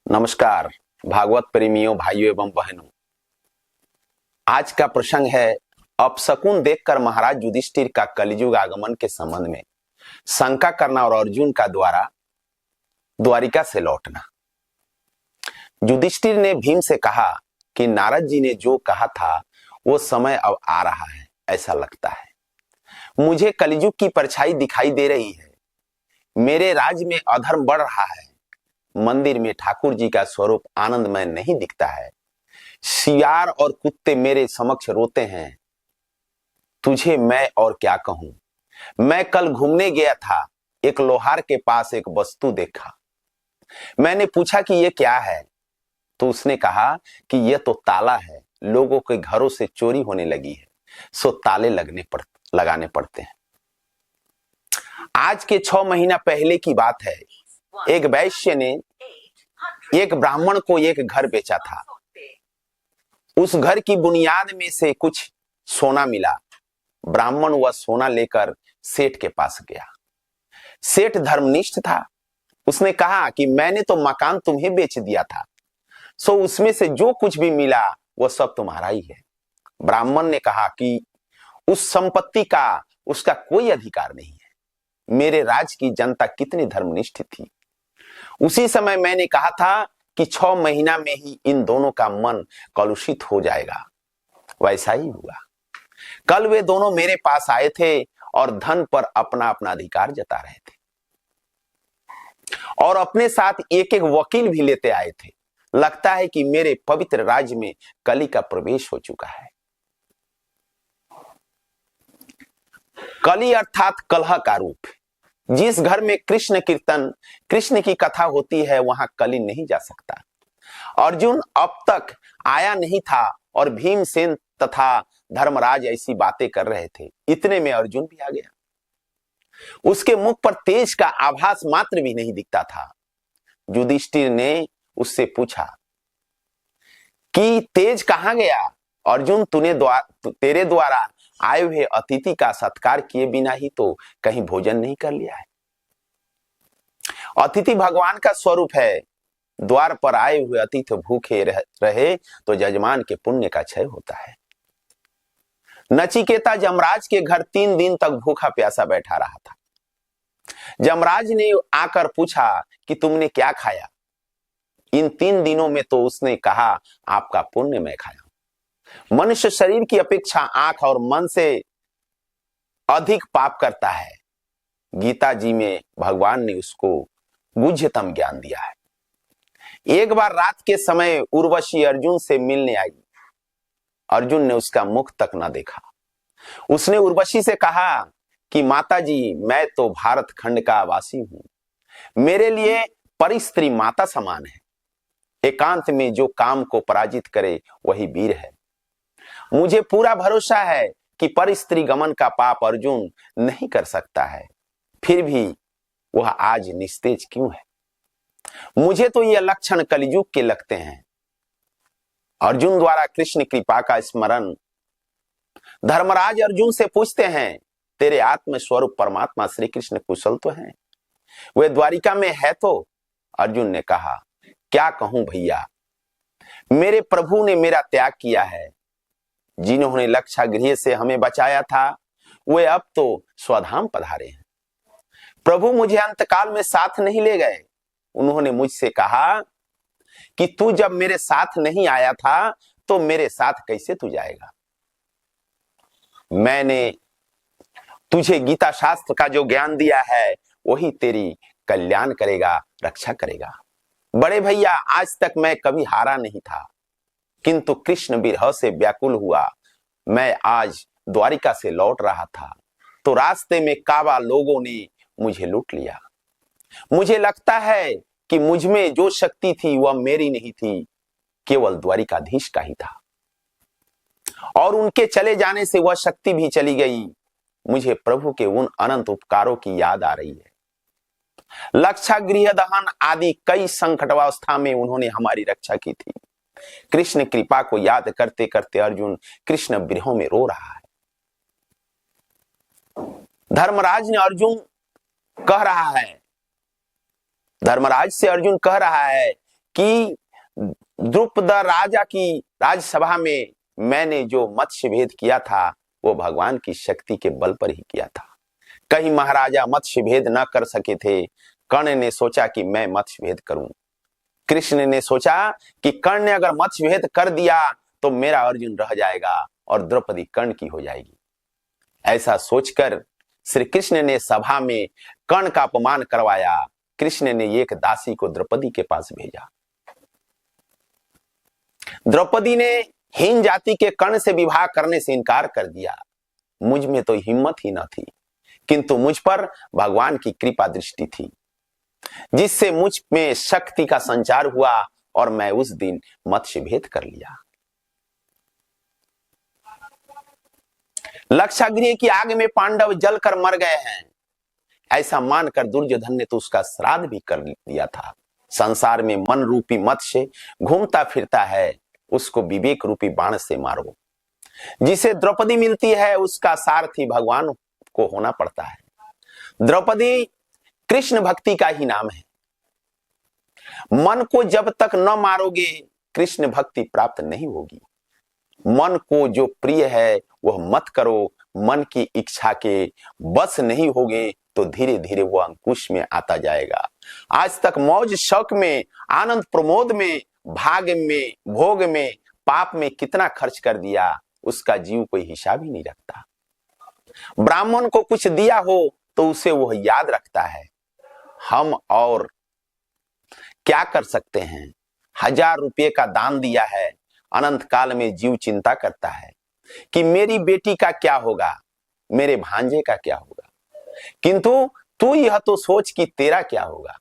नमस्कार भागवत प्रेमियों, भाइयों एवं बहनों। आज का प्रसंग है अपशकुन देखकर महाराज युधिष्ठिर का कलियुग आगमन के संबंध में शंका करना और अर्जुन का द्वारा द्वारिका से लौटना। युधिष्ठिर ने भीम से कहा कि नारद जी ने जो कहा था वो समय अब आ रहा है, ऐसा लगता है। मुझे कलियुग की परछाई दिखाई दे रही है। मेरे राज्य में अधर्म बढ़ रहा है। मंदिर में ठाकुर जी का स्वरूप आनंदमय नहीं दिखता है। शियार और कुत्ते मेरे समक्ष रोते हैं। तुझे मैं और क्या कहूं। मैं कल घूमने गया था, एक लोहार के पास एक वस्तु देखा। मैंने पूछा कि ये क्या है, तो उसने कहा कि यह तो ताला है। लोगों के घरों से चोरी होने लगी है, सो ताले लगाने पड़ते हैं। आज के 6 महीना पहले की बात है। एक वैश्य ने एक ब्राह्मण को एक घर बेचा था। उस घर की बुनियाद में से कुछ सोना मिला। ब्राह्मण वह सोना लेकर सेठ के पास गया। सेठ धर्मनिष्ठ था। उसने कहा कि मैंने तो मकान तुम्हें बेच दिया था, सो उसमें से जो कुछ भी मिला वह सब तुम्हारा ही है। ब्राह्मण ने कहा कि उस संपत्ति का उसका कोई अधिकार नहीं है। मेरे राज्य की जनता कितनी धर्मनिष्ठ थी। उसी समय मैंने कहा था कि 6 महीना में ही इन दोनों का मन कलुषित हो जाएगा। वैसा ही हुआ। कल वे दोनों मेरे पास आए थे और धन पर अपना अपना अधिकार जता रहे थे और अपने साथ एक एक वकील भी लेते आए थे। लगता है कि मेरे पवित्र राज्य में कली का प्रवेश हो चुका है। कली अर्थात कलह का रूप। जिस घर में कृष्ण कीर्तन, कृष्ण की कथा होती है, वहां कली नहीं जा सकता। अर्जुन अब तक आया नहीं था और भीमसेन तथा धर्मराज ऐसी बातें कर रहे थे। इतने में अर्जुन भी आ गया। उसके मुख पर तेज का आभास मात्र भी नहीं दिखता था। युधिष्ठिर ने उससे पूछा कि तेज कहां गया। अर्जुन, तेरे द्वारा आए हुए अतिथि का सत्कार किए बिना ही तो कहीं भोजन नहीं कर लिया है। अतिथि भगवान का स्वरूप है। द्वार पर आए हुए अतिथि भूखे रहे तो यजमान के पुण्य का क्षय होता है। नचिकेता यमराज के घर 3 दिन तक भूखा प्यासा बैठा रहा था। यमराज ने आकर पूछा कि तुमने क्या खाया। इन 3 दिनों में तो उसने कहा, आपका पुण्य मैं खाया। मनुष्य शरीर की अपेक्षा आंख और मन से अधिक पाप करता है। गीता जी में भगवान ने उसको गुह्यतम ज्ञान दिया है। एक बार रात के समय उर्वशी अर्जुन से मिलने आई। अर्जुन ने उसका मुख तक न देखा। उसने उर्वशी से कहा कि माता जी, मैं तो भारत खंड का वासी हूं। मेरे लिए परिस्त्री माता समान है। एकांत में जो काम को पराजित करे वही वीर है। मुझे पूरा भरोसा है कि परिस्त्री गमन का पाप अर्जुन नहीं कर सकता है। फिर भी वह आज निस्तेज क्यों है। मुझे तो यह लक्षण कलियुग के लगते हैं। अर्जुन द्वारा कृष्ण कृपा का स्मरण। धर्मराज अर्जुन से पूछते हैं, तेरे आत्म स्वरूप परमात्मा श्री कृष्ण कुशल तो हैं? वे द्वारिका में है तो? अर्जुन ने कहा, क्या कहूं भैया, मेरे प्रभु ने मेरा त्याग किया है। जिन्होंने लक्षागृह से हमें बचाया था वे अब तो स्वधाम पधारे हैं। प्रभु मुझे अंतकाल में साथ नहीं ले गए। उन्होंने मुझसे कहा कि तू जब मेरे साथ नहीं आया था तो मेरे साथ कैसे तू जाएगा। मैंने तुझे गीता शास्त्र का जो ज्ञान दिया है वही तेरी कल्याण करेगा, रक्षा करेगा। बड़े भैया, आज तक मैं कभी हारा नहीं था, किंतु कृष्ण विरह से व्याकुल हुआ। मैं आज द्वारिका से लौट रहा था तो रास्ते में काबा लोगों ने मुझे लूट लिया। मुझे लगता है कि मुझ में जो शक्ति थी वह मेरी नहीं थी, केवल द्वारिकाधीश का ही था। और उनके चले जाने से वह शक्ति भी चली गई। मुझे प्रभु के उन अनंत उपकारों की याद आ रही है। लक्षागृह दहन आदि कई संकटावस्था में उन्होंने हमारी रक्षा की थी। कृष्ण कृपा को याद करते करते अर्जुन कृष्ण विरह में रो रहा है। धर्मराज से अर्जुन कह रहा है कि द्रुपद राजा की राजसभा में मैंने जो मत्स्य भेद किया था वो भगवान की शक्ति के बल पर ही किया था। कहीं महाराजा मत्स्य भेद न कर सके थे। कर्ण ने सोचा कि मैं मत्स्य भेद करूं। कृष्ण ने सोचा कि कर्ण ने अगर मत्स्य भेद कर दिया तो मेरा अर्जुन रह जाएगा और द्रौपदी कर्ण की हो जाएगी। ऐसा सोचकर श्री कृष्ण ने सभा में कर्ण का अपमान करवाया। कृष्ण ने एक दासी को द्रौपदी के पास भेजा। द्रौपदी ने हीन जाति के कर्ण से विवाह करने से इनकार कर दिया। मुझ में तो हिम्मत ही न थी, किंतु मुझ पर भगवान की कृपा दृष्टि थी, जिससे मुझ में शक्ति का संचार हुआ और मैं उस दिन मत्स्य भेद कर लिया। लक्षागृह की आग में पांडव जलकर मर गए हैं, ऐसा मानकर दुर्योधन ने तो उसका श्राद्ध भी कर दिया था। संसार में मन रूपी मत्स्य घूमता फिरता है, उसको विवेक रूपी बाण से मारो। जिसे द्रौपदी मिलती है उसका सारथी भगवान को होना पड़ता है। द्रौपदी कृष्ण भक्ति का ही नाम है। मन को जब तक न मारोगे कृष्ण भक्ति प्राप्त नहीं होगी। मन को जो प्रिय है वह मत करो। मन की इच्छा के बस नहीं होगे तो धीरे धीरे वो अंकुश में आता जाएगा। आज तक मौज शौक में, आनंद प्रमोद में, भाग में, भोग में, पाप में कितना खर्च कर दिया उसका जीव कोई हिसाब ही नहीं रखता। ब्राह्मण को कुछ दिया हो तो उसे वह याद रखता है। हम और क्या कर सकते हैं? 1000 रुपये का दान दिया है, अनंत काल में जीव चिंता करता है कि मेरी बेटी का क्या होगा, मेरे भांजे का क्या होगा, किंतु तू यह तो सोच कि तेरा क्या होगा।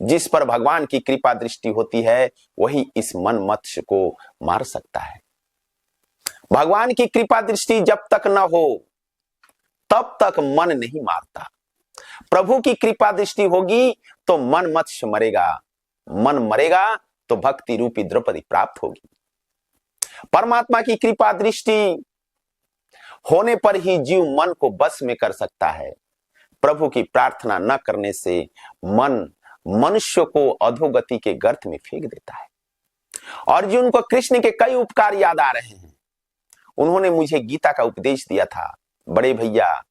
जिस पर भगवान की कृपा दृष्टि होती है वही इस मन मत्स्य को मार सकता है। भगवान की कृपा दृष्टि जब तक न हो तब तक मन नहीं मारता। प्रभु की कृपा दृष्टि होगी तो मन मत्स्य मरेगा। मन मरेगा तो भक्ति रूपी द्रौपदी प्राप्त होगी। परमात्मा की कृपा दृष्टि होने पर ही जीव मन को बस में कर सकता है। प्रभु की प्रार्थना न करने से मन मनुष्य को अधोगति के गर्त में फेंक देता है। अर्जुन को कृष्ण के कई उपकार याद आ रहे हैं। उन्होंने मुझे गीता का उपदेश दिया था। बड़े भैया,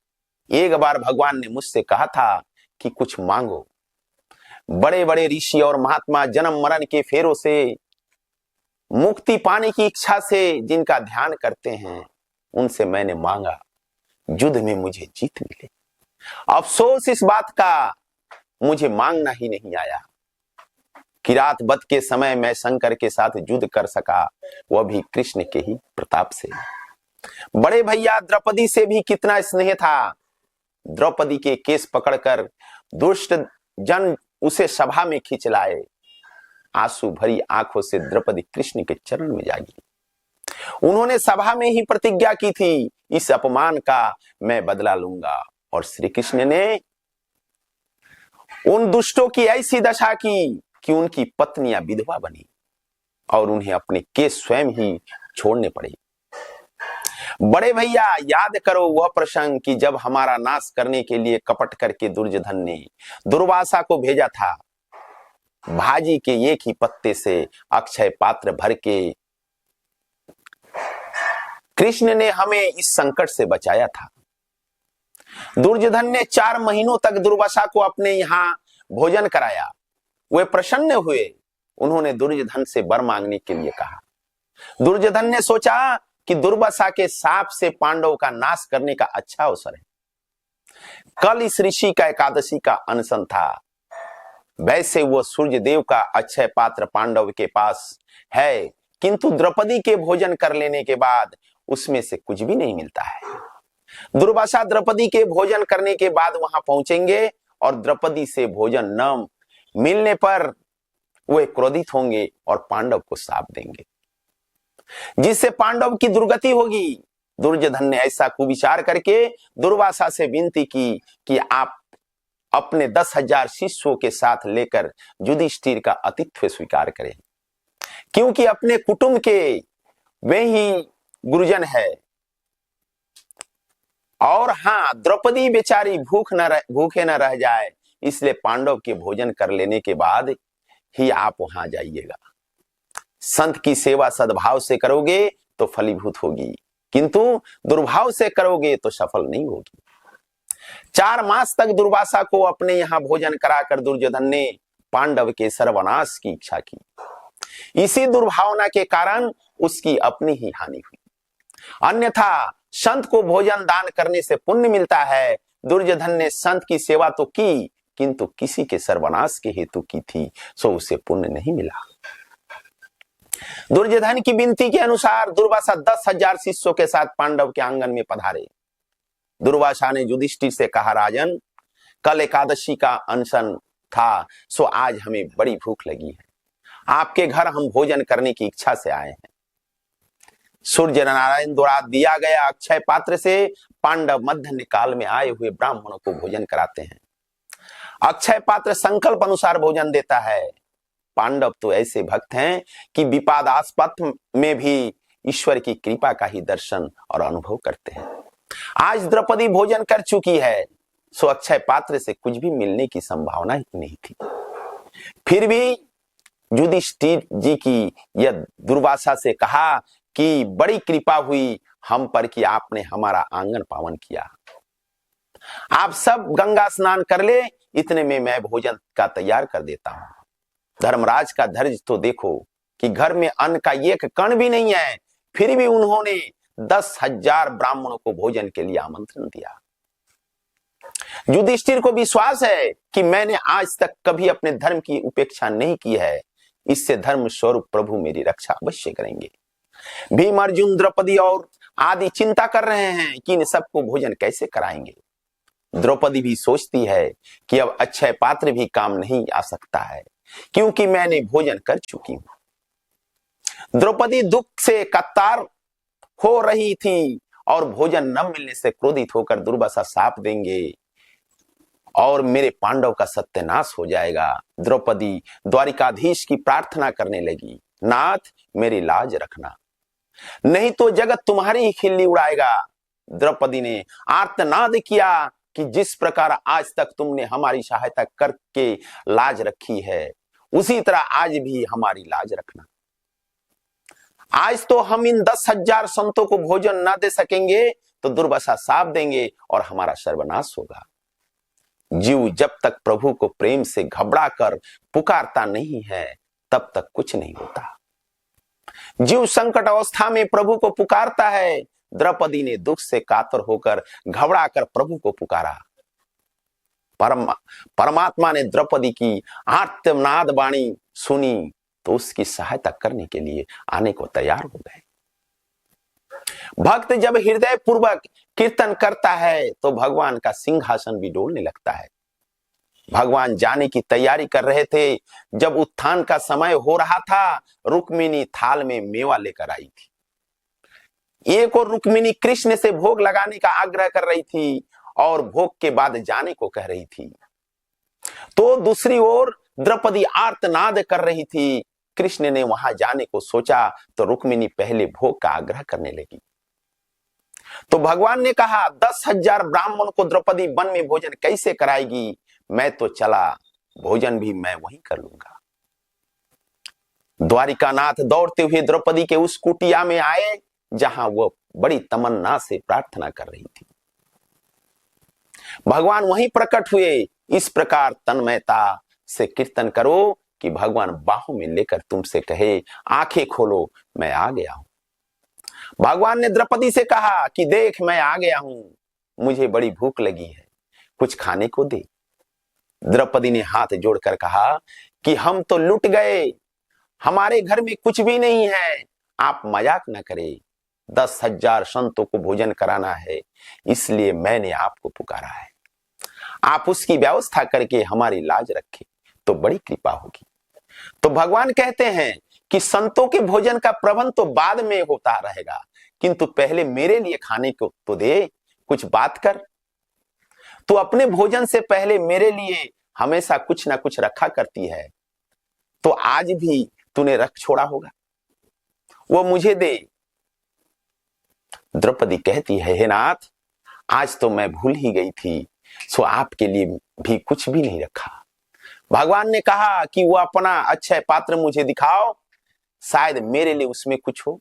एक बार भगवान ने मुझसे कहा था कि कुछ मांगो। बड़े बड़े ऋषि और महात्मा जन्म मरण के फेरों से मुक्ति पाने की इच्छा से जिनका ध्यान करते हैं, उनसे मैंने मांगा, युद्ध में मुझे जीत मिले। अफसोस इस बात का मुझे मांगना ही नहीं आया कि रात बद के समय मैं शंकर के साथ युद्ध कर सका, वह भी कृष्ण के ही प्रताप से। बड़े भैया, द्रौपदी से भी कितना स्नेह था। द्रौपदी के केस पकड़कर दुष्ट जन उसे सभा में खींच लाए। आंसू भरी आंखों से द्रौपदी कृष्ण के चरण में जागी। उन्होंने सभा में ही प्रतिज्ञा की थी, इस अपमान का मैं बदला लूंगा। और श्री कृष्ण ने उन दुष्टों की ऐसी दशा की कि उनकी पत्नियां विधवा बनी और उन्हें अपने केस स्वयं ही छोड़ने पड़े। बड़े भैया, याद करो वह प्रसंग कि जब हमारा नाश करने के लिए कपट करके दुर्योधन ने दुर्वासा को भेजा था। भाजी के एक ही पत्ते से अक्षय पात्र भर के कृष्ण ने हमें इस संकट से बचाया था। दुर्योधन ने 4 महीनों तक दुर्वासा को अपने यहाँ भोजन कराया। वे प्रसन्न हुए। उन्होंने दुर्योधन से वर मांगने के लिए कहा। दुर्योधन ने सोचा कि दुर्वासा के साप से पांडवों का नाश करने का अच्छा अवसर है। कल इस ऋषि का एकादशी का अनशन था। वैसे वो सूर्य देव का अक्षय पात्र पांडव के पास है, किंतु द्रौपदी के भोजन कर लेने के बाद उसमें से कुछ भी नहीं मिलता है। दुर्वासा द्रौपदी के भोजन करने के बाद वहां पहुंचेंगे और द्रौपदी से भोजन न मिलने पर वे क्रोधित होंगे और पांडव को शाप देंगे, जिससे पांडव की दुर्गति होगी। दुर्योधन ने ऐसा कुविचार करके दुर्वासा से विनती की कि आप अपने 10,000 शिष्यों के साथ लेकर युधिष्ठिर का आतिथ्य स्वीकार करें, क्योंकि अपने कुटुंब के वे ही गुरुजन है। और हाँ, द्रौपदी बेचारी भूखे न रह जाए, इसलिए पांडव के भोजन कर लेने के बाद ही आप वहां जाइएगा। संत की सेवा सद्भाव से करोगे तो फलीभूत होगी, किंतु दुर्भाव से करोगे तो सफल नहीं होगी। 4 मास तक दुर्वासा को अपने यहां भोजन कराकर दुर्योधन ने पांडव के सर्वनाश की इच्छा की। इसी दुर्भावना के कारण उसकी अपनी ही हानि हुई। अन्यथा संत को भोजन दान करने से पुण्य मिलता है। दुर्योधन ने संत की सेवा तो की, किंतु किसी के सर्वनाश के हेतु की थी, सो उसे पुण्य नहीं मिला। दुर्योधन की विनती के अनुसार दुर्वासा 10,000 शिष्यों के साथ पांडव के आंगन में पधारे। दुर्वासा ने युधिष्ठिर से कहा, राजन, कल एकादशी का अनशन था, सो आज हमें बड़ी भूख लगी है। आपके घर हम भोजन करने की इच्छा से आए हैं। सूर्य नारायण द्वारा दिया गया अक्षय पात्र से पांडव मध्य काल में आए हुए ब्राह्मणों को भोजन कराते हैं। अक्षय पात्र संकल्प अनुसार भोजन देता है। पांडव तो ऐसे भक्त हैं कि विपादास्पद में भी ईश्वर की कृपा का ही दर्शन और अनुभव करते हैं। आज द्रौपदी भोजन कर चुकी है, सो अक्षय पात्र से कुछ भी मिलने की संभावना ही नहीं थी। फिर भी युधिष्ठिर जी की यह दुर्वासा से कहा कि बड़ी कृपा हुई हम पर कि आपने हमारा आंगन पावन किया। आप सब गंगा स्नान कर ले, इतने में मैं भोजन का तैयार कर देता हूं। धर्मराज का धैर्य तो देखो कि घर में अन्न का एक कण भी नहीं है, फिर भी उन्होंने 10,000 ब्राह्मणों को भोजन के लिए आमंत्रण दिया। युधिष्ठिर को विश्वास है कि मैंने आज तक कभी अपने धर्म की उपेक्षा नहीं की है। इससे धर्म स्वरूप प्रभु मेरी रक्षा अवश्य करेंगे। भीम, अर्जुन, द्रौपदी और आदि चिंता कर रहे हैं कि इन सबको भोजन कैसे कराएंगे। द्रौपदी भी सोचती है कि अब अक्षय पात्र भी काम नहीं आ सकता है, क्योंकि मैंने भोजन कर चुकी हूं। द्रौपदी दुख से कत्तार हो रही थी और भोजन न मिलने से क्रोधित होकर दुर्वासा शाप देंगे और मेरे पांडव का सत्यानाश हो जाएगा। द्रौपदी द्वारिकाधीश की प्रार्थना करने लगी, नाथ मेरी लाज रखना, नहीं तो जगत तुम्हारी ही खिल्ली उड़ाएगा। द्रौपदी ने आर्तनाद किया कि जिस प्रकार आज तक तुमने हमारी सहायता करके लाज रखी है, उसी तरह आज भी हमारी लाज रखना। आज तो हम इन 10,000 संतों को भोजन न दे सकेंगे तो दुर्वासा शाप देंगे और हमारा सर्वनाश होगा। जीव जब तक प्रभु को प्रेम से घबरा कर पुकारता नहीं है, तब तक कुछ नहीं होता। जीव संकट अवस्था में प्रभु को पुकारता है। द्रौपदी ने दुख से कातर होकर घबरा कर प्रभु को पुकारा। परमात्मा ने द्रौपदी की आर्तनाद वाणी सुनी तो उसकी सहायता करने के लिए आने को तैयार हो गए। भक्त जब हृदय पूर्वक कीर्तन करता है तो भगवान का सिंहासन भी डोलने लगता है। भगवान जाने की तैयारी कर रहे थे। जब उत्थान का समय हो रहा था, रुक्मिणी थाल में मेवा लेकर आई थी। एक और रुक्मिणी कृष्ण से भोग लगाने का आग्रह कर रही थी और भोग के बाद जाने को कह रही थी, तो दूसरी ओर द्रौपदी आर्तनाद कर रही थी। कृष्ण ने वहां जाने को सोचा तो रुक्मिणी पहले भोग का आग्रह करने लगी। तो भगवान ने कहा, 10,000 ब्राह्मण को द्रौपदी वन में भोजन कैसे कराएगी? मैं तो चला, भोजन भी मैं वहीं कर लूंगा। द्वारिकानाथ दौड़ते हुए द्रौपदी के उस कुटिया में आए जहां वह बड़ी तमन्ना से प्रार्थना कर रही थी। भगवान वहीं प्रकट हुए। इस प्रकार तन्मयता से कीर्तन करो कि भगवान बाहों में लेकर तुमसे कहे, आंखें खोलो, मैं आ गया हूं। भगवान ने द्रौपदी से कहा कि देख मैं आ गया हूं, मुझे बड़ी भूख लगी है, कुछ खाने को दे। द्रौपदी ने हाथ जोड़कर कहा कि हम तो लुट गए, हमारे घर में कुछ भी नहीं है, आप मजाक न करें। 10,000 संतों को भोजन कराना है, इसलिए मैंने आपको पुकारा है। आप उसकी व्यवस्था करके हमारी लाज रखें तो बड़ी कृपा होगी। तो भगवान कहते हैं कि संतों के भोजन का प्रबंध तो बाद में होता रहेगा, किंतु पहले मेरे लिए खाने को तो दे, कुछ बात कर। तो अपने भोजन से पहले मेरे लिए हमेशा कुछ ना कुछ रखा करती है, तो आज भी तूने रख छोड़ा होगा, वो मुझे दे। द्रौपदी कहती है, हे नाथ, आज तो मैं भूल ही गई थी, सो आपके लिए भी कुछ भी नहीं रखा। भगवान ने कहा कि वो अपना अक्षय पात्र मुझे दिखाओ, शायद मेरे लिए उसमें कुछ हो।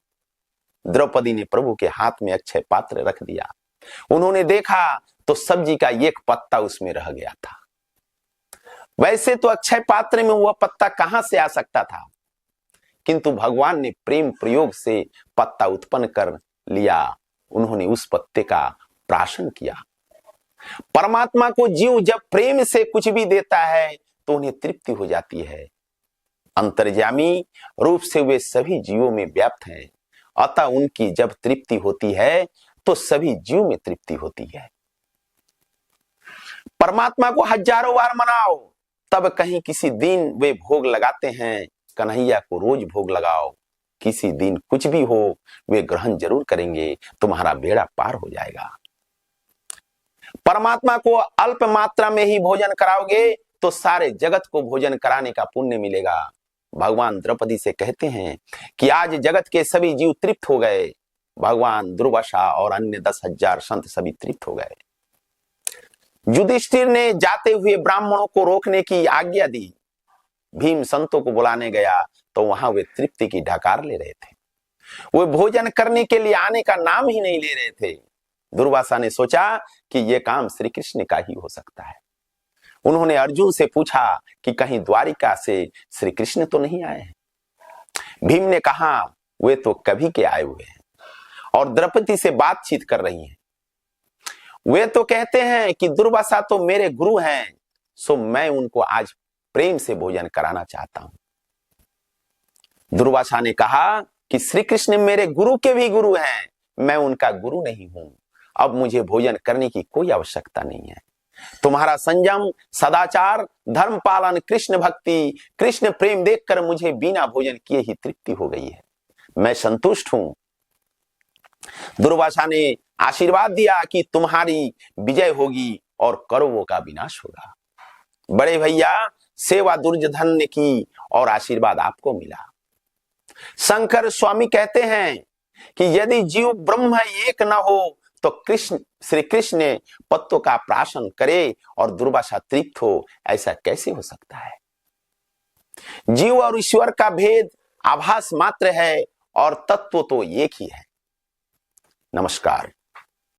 द्रौपदी ने प्रभु के हाथ में अक्षय पात्र रख दिया। उन्होंने देखा तो सब्जी का एक पत्ता उसमें रह गया था। वैसे तो अक्षय पात्र में वह पत्ता कहां से आ सकता था, किंतु भगवान ने प्रेम प्रयोग से पत्ता उत्पन्न कर लिया। उन्होंने उस पत्ते का प्राशन किया। परमात्मा को जीव जब प्रेम से कुछ भी देता है तो उन्हें तृप्ति हो जाती है। अंतर्यामी रूप से वे सभी जीवों में व्याप्त हैं, अतः उनकी जब तृप्ति होती है तो सभी जीव में तृप्ति होती है। परमात्मा को हजारों बार मनाओ, तब कहीं किसी दिन वे भोग लगाते हैं। कन्हैया को रोज भोग लगाओ, किसी दिन कुछ भी हो वे ग्रहण जरूर करेंगे, तुम्हारा बेड़ा पार हो जाएगा। परमात्मा को अल्प मात्रा में ही भोजन कराओगे तो सारे जगत को भोजन कराने का पुण्य मिलेगा। भगवान द्रौपदी से कहते हैं कि आज जगत के सभी जीव तृप्त हो गए। भगवान दुर्वासा और अन्य 10,000 संत सभी तृप्त हो गए। युधिष्ठिर ने जाते हुए ब्राह्मणों को रोकने की आज्ञा दी। भीम संतों को बुलाने गया तो वहां वे तृप्ति की ढकार ले रहे थे। वे भोजन करने के लिए आने का नाम ही नहीं ले रहे थे। दुर्वासा ने सोचा कि यह काम श्री कृष्ण का ही हो सकता है। उन्होंने अर्जुन से पूछा कि कहीं द्वारिका से श्री कृष्ण तो नहीं आए हैं। भीम ने कहा वे तो कभी के आए हुए हैं और द्रौपदी से बातचीत कर रही हैं। वे तो कहते हैं कि दुर्वासा तो मेरे गुरु हैं, सो मैं उनको आज प्रेम से भोजन कराना चाहता हूं। दुर्वासा ने कहा कि श्री कृष्ण मेरे गुरु के भी गुरु हैं, मैं उनका गुरु नहीं हूं। अब मुझे भोजन करने की कोई आवश्यकता नहीं है। तुम्हारा संयम, सदाचार, धर्म पालन, कृष्ण भक्ति, कृष्ण प्रेम देखकर मुझे बिना भोजन किए ही तृप्ति हो गई है। मैं संतुष्ट हूं। दुर्वासा ने आशीर्वाद दिया कि तुम्हारी विजय होगी और कौरवों का विनाश होगा। बड़े भैया, सेवा दुर्योधन ने की और आशीर्वाद आपको मिला। शंकर स्वामी कहते हैं कि यदि जीव ब्रह्म एक न हो तो श्री कृष्ण पत्तों का प्राशन करे और दुर्वासा तृप्त हो, ऐसा कैसे हो सकता है? जीव और ईश्वर का भेद आभास मात्र है और तत्व तो एक ही है। नमस्कार।